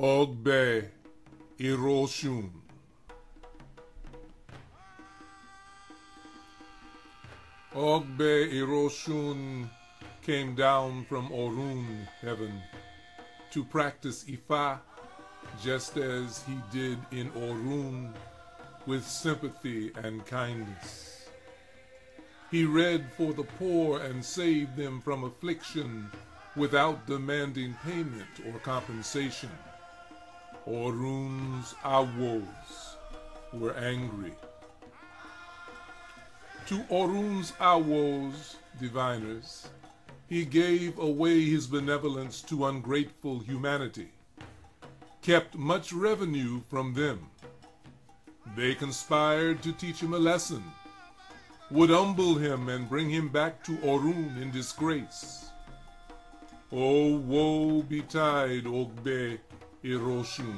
Ogbe, irosun. Ogbe, irosun came down from Orun, heaven, to practice Ifa, just as he did in Orun, with sympathy and kindness. He read for the poor and saved them from affliction without demanding payment or compensation. Orun's awos were angry. To Orun's awos, diviners, he gave away his benevolence to ungrateful humanity, kept much revenue from them. They conspired to teach him a lesson, would humble him and bring him back to Orun in disgrace. Oh, woe betide Ogbe irosun.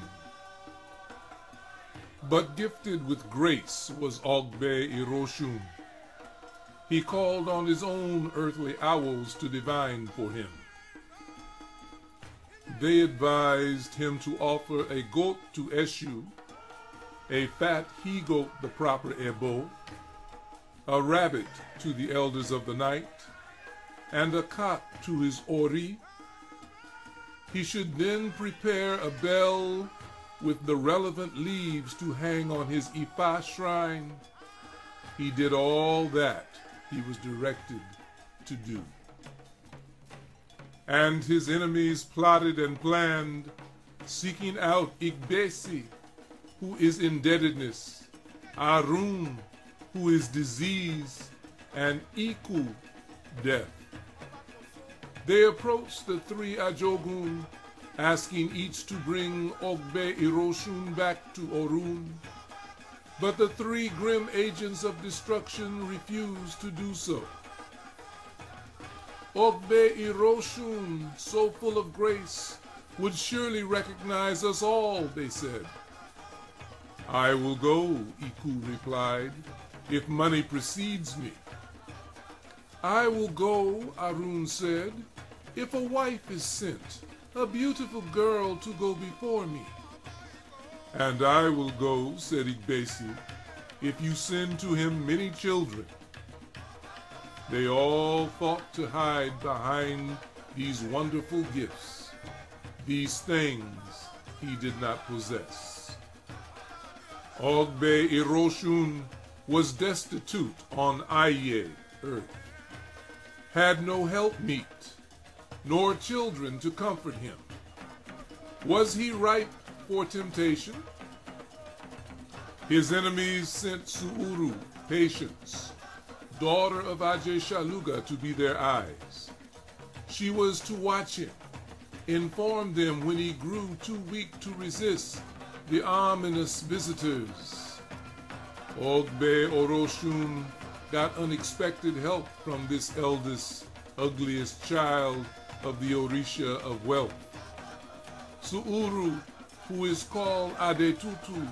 But gifted with grace was Ogbe irosun. He called on his own earthly owls to divine for him. They advised him to offer a goat to Eshu, a fat he-goat the proper ebo, a rabbit to the elders of the night, and a cock to his ori. He should then prepare a bell with the relevant leaves to hang on his Ifa shrine. He did all that he was directed to do. And his enemies plotted and planned, seeking out Igbesi, who is indebtedness, Arun, who is disease, and Iku, death. They approached the three Ajogun, asking each to bring Ogbe irosun back to Orun. But the three grim agents of destruction refused to do so. Ogbe irosun, so full of grace, would surely recognize us all, they said. I will go, Iku replied, if money precedes me. I will go, Arun said, if a wife is sent, a beautiful girl to go before me. And I will go, said Igbesi, if you send to him many children. They all fought to hide behind these wonderful gifts, these things he did not possess. Ogbe irosun was destitute on Aye, earth, had no helpmeet, nor children to comfort him. Was he ripe for temptation? His enemies sent Suuru, Patience, daughter of Ajay Shaluga, to be their eyes. She was to watch him, inform them when he grew too weak to resist the ominous visitors. Ogbe irosun got unexpected help from this eldest, ugliest child of the Orisha of wealth. Suuru, who is called Adetutu,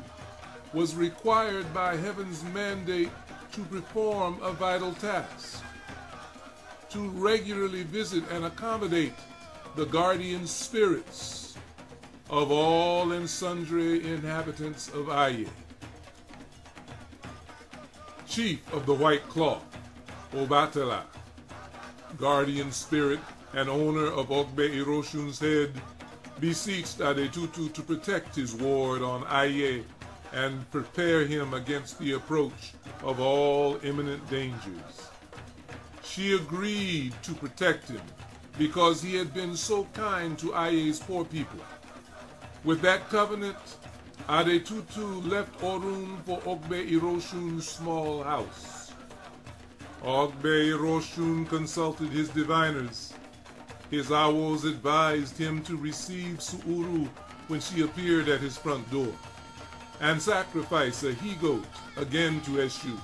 was required by heaven's mandate to perform a vital task, to regularly visit and accommodate the guardian spirits of all and sundry inhabitants of Aye. Chief of the White Cloth, Obatala, guardian spirit and owner of Ogbe irosun's head, beseeched Adetutu to protect his ward on Aye and prepare him against the approach of all imminent dangers. She agreed to protect him because he had been so kind to Aye's poor people. With that covenant, Adetutu left Orun for Ogbe irosun's small house. Ogbe irosun consulted his diviners. His awos advised him to receive Suuru when she appeared at his front door, and sacrifice a he-goat again to Eshu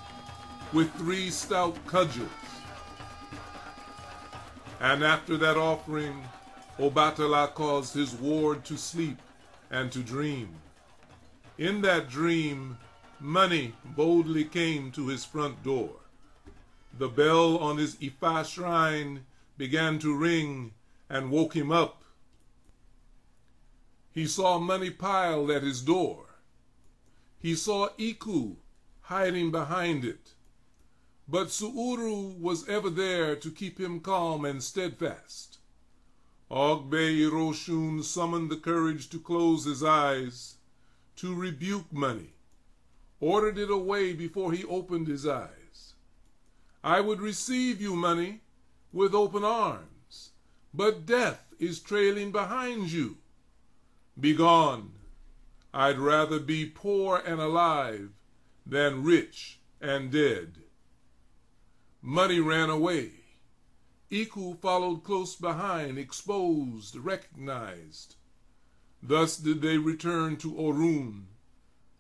with 3 stout cudgels. And after that offering, Obatala caused his ward to sleep and to dream. In that dream, money boldly came to his front door. The bell on his Ifa shrine began to ring and woke him up. He saw money piled at his door. He saw Iku hiding behind it. But Su'uru was ever there to keep him calm and steadfast. Ogbe irosun summoned the courage to close his eyes, to rebuke money, ordered it away before he opened his eyes. I would receive you, money, with open arms, but death is trailing behind you. Begone. I'd rather be poor and alive than rich and dead. Money ran away. Iku followed close behind, exposed, recognized. Thus did they return to Orun,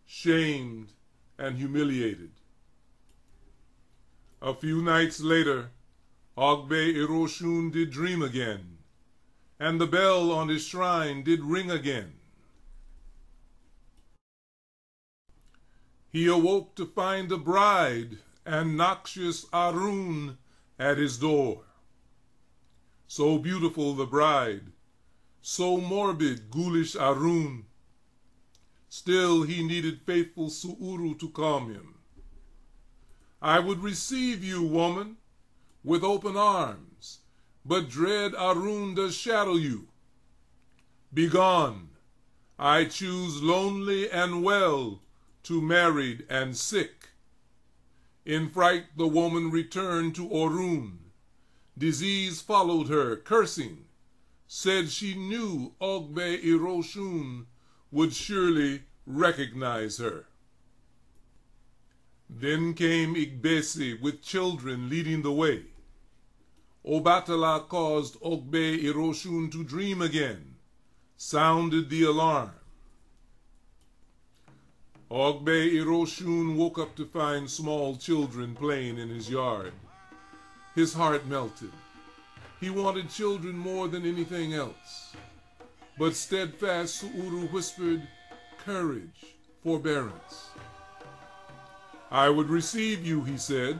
shamed and humiliated. A few nights later, Ogbe irosun did dream again, and the bell on his shrine did ring again. He awoke to find a bride and noxious Arun at his door. So beautiful the bride, so morbid, ghoulish Arun. Still he needed faithful Su'uru to calm him. I would receive you, woman, with open arms, but dread Arun does shadow you. Begone. I choose lonely and well to married and sick. In fright the woman returned to Orun. Disease followed her, cursing, said she knew Ogbe irosun would surely recognize her. Then came Igbesi with children leading the way. Obatala caused Ogbe irosun to dream again, sounded the alarm. Ogbe irosun woke up to find small children playing in his yard. His heart melted. He wanted children more than anything else. But steadfast Su'uru whispered, courage, forbearance. I would receive you, he said,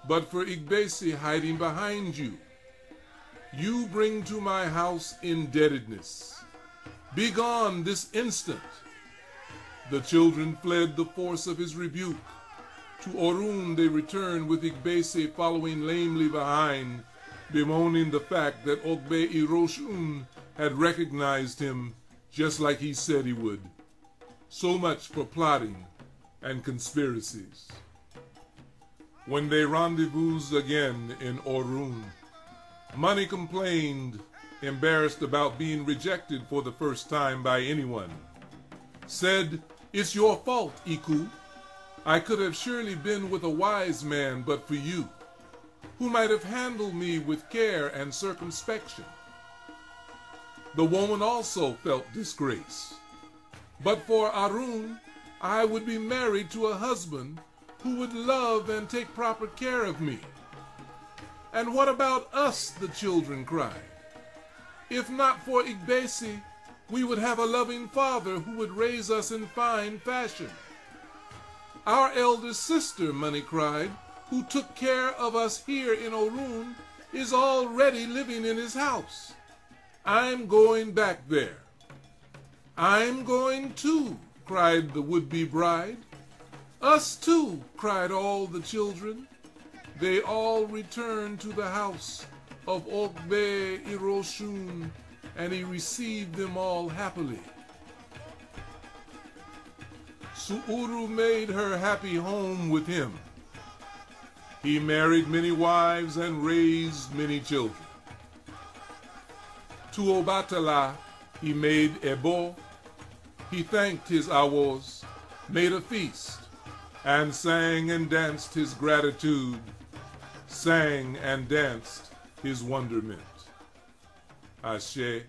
but for Igbesi hiding behind you. You bring to my house indebtedness. Begone this instant. The children fled the force of his rebuke. To Orun they returned with Igbesi following lamely behind, bemoaning the fact that Ogbe irosun had recognized him just like he said he would. So much for plotting and conspiracies. When they rendezvoused again in Orun, Money complained, embarrassed about being rejected for the first time by anyone. Said, "It's your fault, Iku. I could have surely been with a wise man but for you, who might have handled me with care and circumspection." The woman also felt disgrace. But for Arun, I would be married to a husband who would love and take proper care of me. And what about us, the children cried. If not for Igbesi, we would have a loving father who would raise us in fine fashion. Our elder sister, Money cried, who took care of us here in Orun, is already living in his house. I'm going back there. I'm going too, cried the would-be bride. Us too, cried all the children. They all returned to the house of Ogbe irosun, and he received them all happily. Su'uru made her happy home with him. He married many wives and raised many children. To Obatala he made ebo. He thanked his awos, made a feast, and sang and danced his gratitude, sang and danced his wonderment. Ashe.